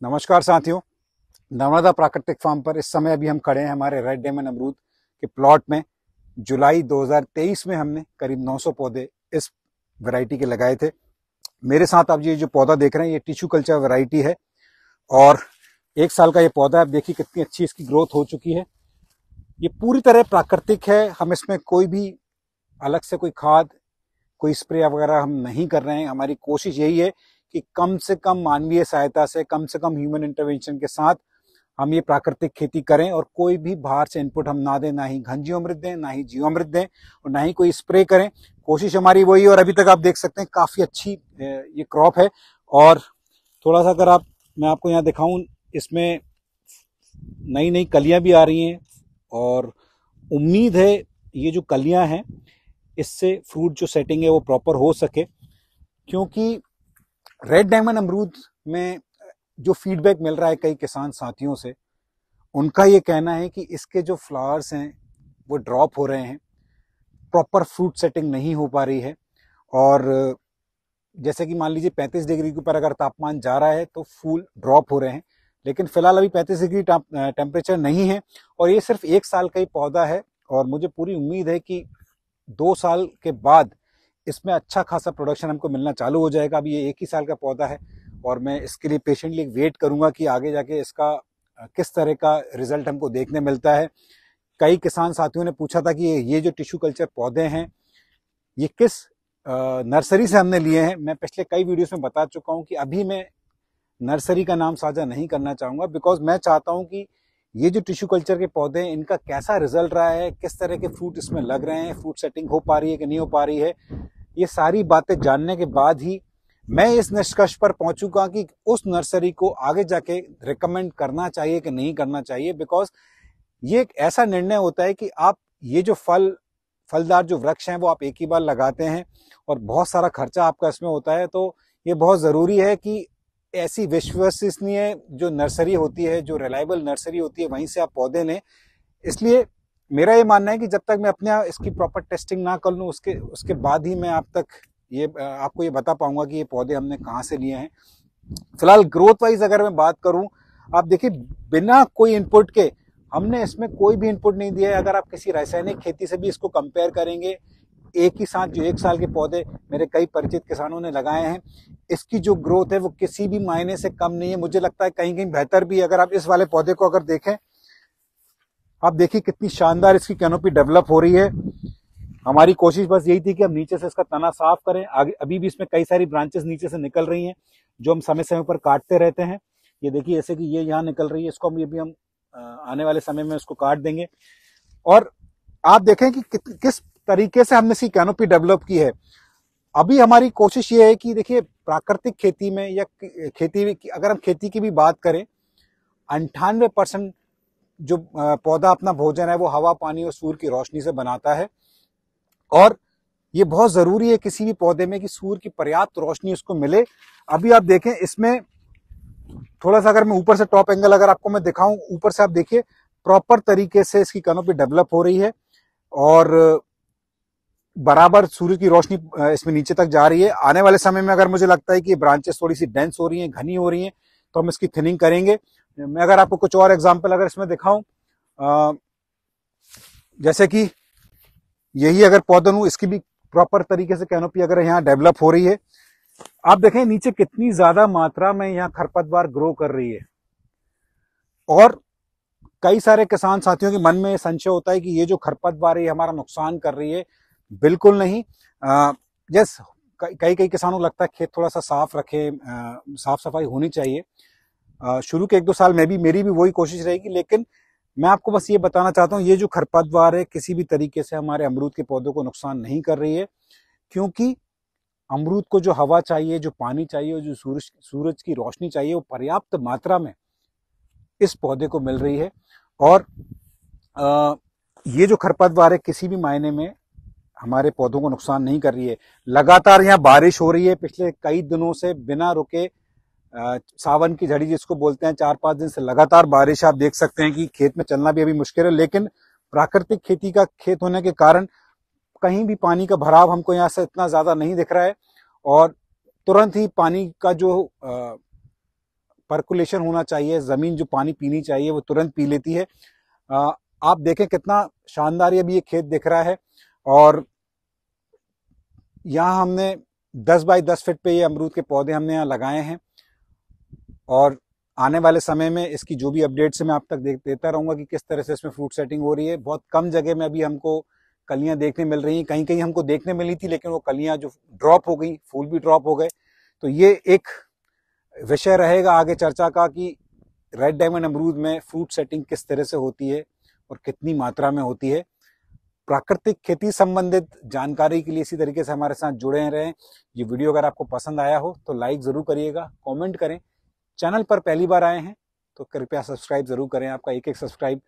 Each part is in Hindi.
नमस्कार साथियों, नर्मदा प्राकृतिक फार्म पर इस समय अभी हम खड़े हैं हमारे रेड डायमंड अमरूद के प्लॉट में। जुलाई 2023 में हमने करीब 900 पौधे इस वैरायटी के लगाए थे। मेरे साथ आप ये जो पौधा देख रहे हैं ये टिश्यू कल्चर वैरायटी है और 1 साल का ये पौधा है। आप देखिए कितनी अच्छी इसकी ग्रोथ हो चुकी है। ये पूरी तरह प्राकृतिक है। हम इसमें कोई भी अलग से कोई खाद, कोई स्प्रे वगैरह हम नहीं कर रहे हैं। हमारी कोशिश यही है कि कम से कम मानवीय सहायता से, कम ह्यूमन इंटरवेंशन के साथ हम ये प्राकृतिक खेती करें और कोई भी बाहर से इनपुट हम ना दें, ना ही घन जीवामृत दें, ना ही जीवामृत दें और ना ही कोई स्प्रे करें। कोशिश हमारी वही है और अभी तक आप देख सकते हैं काफी अच्छी ये क्रॉप है। और थोड़ा सा अगर मैं आपको यहाँ दिखाऊं, इसमें नई नई कलियां भी आ रही हैं और उम्मीद है ये जो कलियां हैं इससे फ्रूट जो सेटिंग है वो प्रॉपर हो सके, क्योंकि रेड डायमंड अमरूद में जो फीडबैक मिल रहा है कई किसान साथियों से, उनका ये कहना है कि इसके जो फ्लावर्स हैं वो ड्रॉप हो रहे हैं, प्रॉपर फ्रूट सेटिंग नहीं हो पा रही है। और जैसे कि मान लीजिए 35 डिग्री के ऊपर अगर तापमान जा रहा है तो फूल ड्रॉप हो रहे हैं, लेकिन फिलहाल अभी 35 डिग्री टेम्परेचर नहीं है और ये सिर्फ 1 साल का ही पौधा है। और मुझे पूरी उम्मीद है कि 2 साल के बाद इसमें अच्छा खासा प्रोडक्शन हमको मिलना चालू हो जाएगा। अभी ये 1 ही साल का पौधा है और मैं इसके लिए पेशेंटली वेट करूंगा कि आगे जाके इसका किस तरह का रिजल्ट हमको देखने मिलता है। कई किसान साथियों ने पूछा था कि ये जो टिश्यू कल्चर पौधे हैं ये किस नर्सरी से हमने लिए हैं। मैं पिछले कई वीडियोस में बता चुका हूं कि अभी मैं नर्सरी का नाम साझा नहीं करना चाहूंगा, बिकॉज मैं चाहता हूं कि ये जो टिश्यू कल्चर के पौधे हैं इनका कैसा रिजल्ट रहा है, किस तरह के फ्रूट इसमें लग रहे हैं, फ्रूट सेटिंग हो पा रही है कि नहीं हो पा रही है, ये सारी बातें जानने के बाद ही मैं इस निष्कर्ष पर पहुंचूंगा कि उस नर्सरी को आगे जाके रिकमेंड करना चाहिए कि नहीं करना चाहिए। बिकॉज ये एक ऐसा निर्णय होता है कि आप ये जो फलदार जो वृक्ष हैं वो आप एक ही बार लगाते हैं और बहुत सारा खर्चा आपका इसमें होता है। तो ये बहुत जरूरी है कि ऐसी विश्वसनीय जो नर्सरी होती है, जो रिलायबल नर्सरी होती है, वहीं से आप पौधे लें। इसलिए मेरा ये मानना है कि जब तक मैं अपने इसकी प्रॉपर टेस्टिंग ना कर लूं उसके बाद ही मैं आपको ये बता पाऊंगा कि ये पौधे हमने कहाँ से लिए हैं। फिलहाल ग्रोथ वाइज अगर मैं बात करूं, आप देखिए बिना कोई इनपुट के हमने इसमें कोई भी इनपुट नहीं दिया है। अगर आप किसी रासायनिक खेती से भी इसको कंपेयर करेंगे, एक ही साथ जो 1 साल के पौधे मेरे कई परिचित किसानों ने लगाए हैं, इसकी जो ग्रोथ है वो किसी भी मायने से कम नहीं है। मुझे लगता है कहीं कहीं बेहतर भी। अगर आप इस वाले पौधे को अगर देखें, आप देखिए कितनी शानदार इसकी कैनोपी डेवलप हो रही है। हमारी कोशिश बस यही थी कि हम नीचे से इसका तना साफ करें। अभी भी इसमें कई सारी ब्रांचेस नीचे से निकल रही हैं जो हम समय समय पर काटते रहते हैं। ये देखिए जैसे कि ये यहाँ निकल रही है, इसको हम आने वाले समय में उसको काट देंगे। और आप देखें कि किस तरीके से हमने इसकी कैनोपी डेवलप की है। अभी हमारी कोशिश ये है कि देखिए प्राकृतिक खेती में या अगर हम खेती की भी बात करें, 98% जो पौधा अपना भोजन है वो हवा, पानी और सूर्य की रोशनी से बनाता है। और ये बहुत जरूरी है किसी भी पौधे में कि सूर्य की पर्याप्त रोशनी उसको मिले। अभी आप देखें इसमें थोड़ा सा अगर मैं ऊपर से टॉप एंगल अगर आपको मैं दिखाऊं, ऊपर से आप देखिए प्रॉपर तरीके से इसकी कैनोपी डेवलप हो रही है और बराबर सूर्य की रोशनी इसमें नीचे तक जा रही है। आने वाले समय में अगर मुझे लगता है कि ये ब्रांचेस थोड़ी सी डेंस हो रही हैं, घनी हो रही हैं, तो हम इसकी थिनिंग करेंगे। मैं अगर आपको कुछ और एग्जांपल अगर इसमें दिखाऊं, जैसे कि यही अगर पौधा हूं, इसकी भी प्रॉपर तरीके से कैनोपी अगर यहाँ डेवलप हो रही है। आप देखें नीचे कितनी ज्यादा मात्रा में यहाँ खरपतवार ग्रो कर रही है। और कई सारे किसान साथियों के मन में संशय होता है कि ये जो खरपतवार है हमारा नुकसान कर रही है। बिल्कुल नहीं। कई किसानों को लगता है खेत थोड़ा सा साफ रखे, साफ सफाई होनी चाहिए। शुरू के 1-2 साल में भी मेरी भी वही कोशिश रहेगी, लेकिन मैं आपको बस ये बताना चाहता हूँ ये जो खरपतवार है किसी भी तरीके से हमारे अमरूद के पौधों को नुकसान नहीं कर रही है, क्योंकि अमरूद को जो हवा चाहिए, जो पानी चाहिए, जो सूरज की रोशनी चाहिए वो पर्याप्त मात्रा में इस पौधे को मिल रही है। और ये जो खरपतवार है किसी भी मायने में हमारे पौधों को नुकसान नहीं कर रही है। लगातार यहाँ बारिश हो रही है पिछले कई दिनों से बिना रुके। सावन की झड़ी जिसको बोलते हैं, 4-5 दिन से लगातार बारिश। आप देख सकते हैं कि खेत में चलना भी अभी मुश्किल है, लेकिन प्राकृतिक खेती का खेत होने के कारण कहीं भी पानी का भराव हमको यहाँ से इतना ज्यादा नहीं दिख रहा है और तुरंत ही पानी का जो पर्कुलेशन होना चाहिए, जमीन जो पानी पीनी चाहिए वो तुरंत पी लेती है। आप देखें कितना शानदार ये भी ये खेत दिख रहा है, और यहाँ हमने 10 बाई 10 फीट पे ये अमरूद के पौधे हमने यहाँ लगाए हैं, और आने वाले समय में इसकी जो भी अपडेट्स मैं आप तक देता रहूंगा कि किस तरह से इसमें फ्रूट सेटिंग हो रही है। बहुत कम जगह में अभी हमको कलियां देखने मिल रही हैं, कहीं कहीं हमको देखने मिली थी लेकिन वो कलियां जो ड्रॉप हो गई, फूल भी ड्रॉप हो गए। तो ये एक विषय रहेगा आगे चर्चा का कि रेड डायमंड अमरूद में फ्रूट सेटिंग किस तरह से होती है और कितनी मात्रा में होती है। प्राकृतिक खेती संबंधित जानकारी के लिए इसी तरीके से हमारे साथ जुड़े रहें। ये वीडियो अगर आपको पसंद आया हो तो लाइक जरूर करिएगा, कमेंट करें। चैनल पर पहली बार आए हैं तो कृपया सब्सक्राइब जरूर करें। आपका एक एक सब्सक्राइब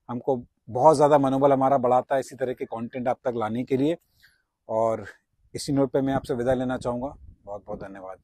हमको बहुत ज़्यादा मनोबल हमारा बढ़ाता है इसी तरह के कंटेंट आप तक लाने के लिए। और इसी नोट पे मैं आपसे विदा लेना चाहूँगा। बहुत बहुत धन्यवाद।